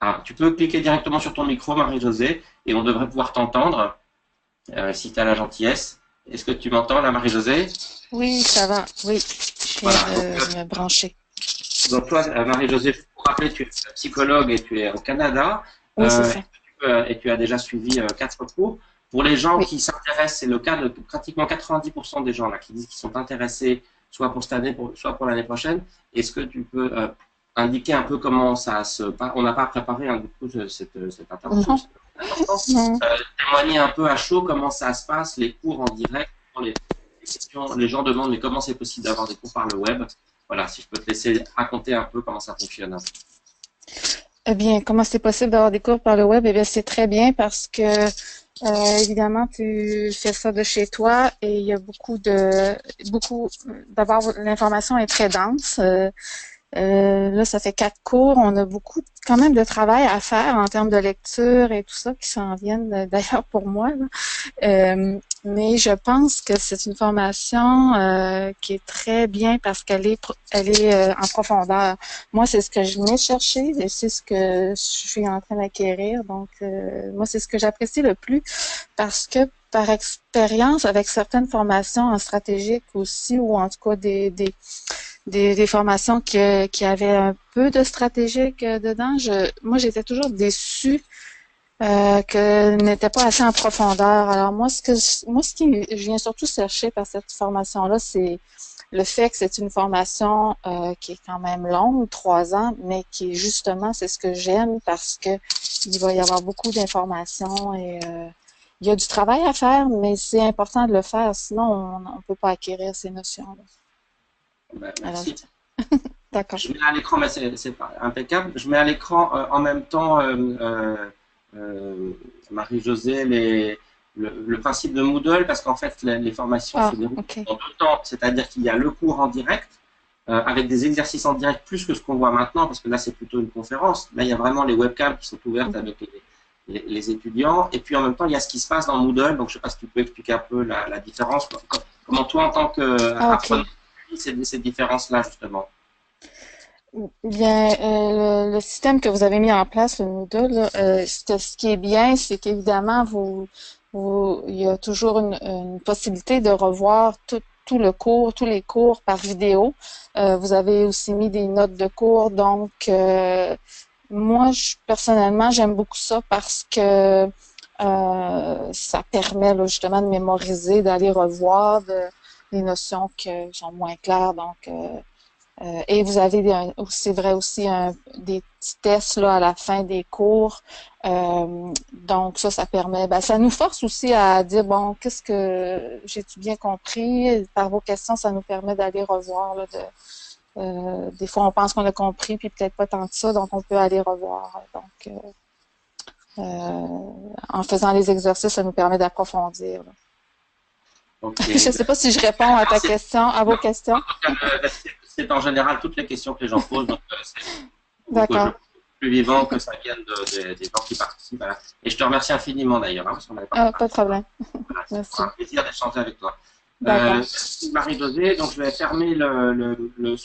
Ah, tu peux cliquer directement sur ton micro, Marie-Josée, et on devrait pouvoir t'entendre si tu as la gentillesse. Est-ce que tu m'entends là, Marie-Josée? Oui, ça va. Oui, je viens Voilà. de me brancher. Donc toi, Marie-Josée, pour rappeler, tu es psychologue et tu es au Canada Oui, c'est ça. et tu as déjà suivi 4 cours. Pour les gens Oui. qui s'intéressent, c'est le cas de pratiquement 90% des gens là qui disent qu'ils sont intéressés soit pour cette année, soit pour l'année prochaine. Est-ce que tu peux indiquer un peu comment ça se passe? On n'a pas préparé du coup cette intervention, Non, c'est important. non. Témoigner un peu à chaud comment ça se passe, les cours en direct, les questions, les gens demandent mais comment c'est possible d'avoir des cours par le web? Voilà, si je peux te laisser raconter un peu comment ça fonctionne. Eh bien, comment c'est possible d'avoir des cours par le web? Eh bien, c'est très bien parce que, évidemment, tu fais ça de chez toi et il y a d'abord, l'information est très dense. Là, ça fait 4 cours. On a beaucoup quand même de travail à faire en termes de lecture et tout ça qui s'en viennent d'ailleurs pour moi, là. Mais je pense que c'est une formation qui est très bien parce elle est en profondeur. Moi, c'est ce que je venais chercher et c'est ce que je suis en train d'acquérir. Donc, moi, c'est ce que j'apprécie le plus parce que par expérience, avec certaines formations en stratégique aussi, ou en tout cas des formations qui avaient un peu de stratégique dedans, moi, j'étais toujours déçue que n'était pas assez en profondeur. Alors moi, ce qui je viens surtout chercher par cette formation-là, c'est le fait que c'est une formation qui est quand même longue, 3 ans, mais qui est justement, c'est ce que j'aime parce que il va y avoir beaucoup d'informations et il y a du travail à faire, mais c'est important de le faire, sinon on peut pas acquérir ces notions-là. Ben, Alors, merci. d'accord. Je mets à l'écran, mais c'est pas impeccable. Je mets à l'écran en même temps, Marie-Josée, le principe de Moodle, parce qu'en fait, les formations se Ah, déroulent OK. en 2 temps. C'est-à-dire qu'il y a le cours en direct, avec des exercices en direct, plus que ce qu'on voit maintenant, parce que là, c'est plutôt une conférence. Là, il y a vraiment les webcams qui sont ouvertes Mhm. avec les étudiants. Et puis, en même temps, il y a ce qui se passe dans Moodle. Donc, je ne sais pas si tu peux expliquer un peu la différence. Comment toi, en tant Ah, qu'apprenant, OK. ces différences-là, justement. Bien, le système que vous avez mis en place, le Moodle, là, ce qui est bien, c'est qu'évidemment, il y a toujours une possibilité de revoir tout le cours, tous les cours par vidéo. Vous avez aussi mis des notes de cours, donc moi, personnellement, j'aime beaucoup ça parce que ça permet là, justement de mémoriser, d'aller revoir des notions qui sont moins claires, donc et vous avez c'est vrai aussi des petits tests là, à la fin des cours. Donc ça permet, ben, ça nous force aussi à dire, bon, qu'est-ce que j'ai-tu bien compris? Par vos questions, ça nous permet d'aller revoir. Là, des fois, on pense qu'on a compris, puis peut-être pas tant que ça, donc on peut aller revoir. Donc, en faisant les exercices, ça nous permet d'approfondir. Là. Ok. Je ne sais pas si je réponds à ta question, à vos questions. C'est en général toutes les questions que les gens posent, donc je trouve que D'accord. plus vivant que ça vienne des gens qui participent. Voilà. Et je te remercie infiniment d'ailleurs, parce qu'on n'avait pas Ah, préparé pas de ça. problème. Voilà, c'est toujours un Merci. plaisir d'échanger avec toi. D'accord. Marie-Josée, donc je vais fermer le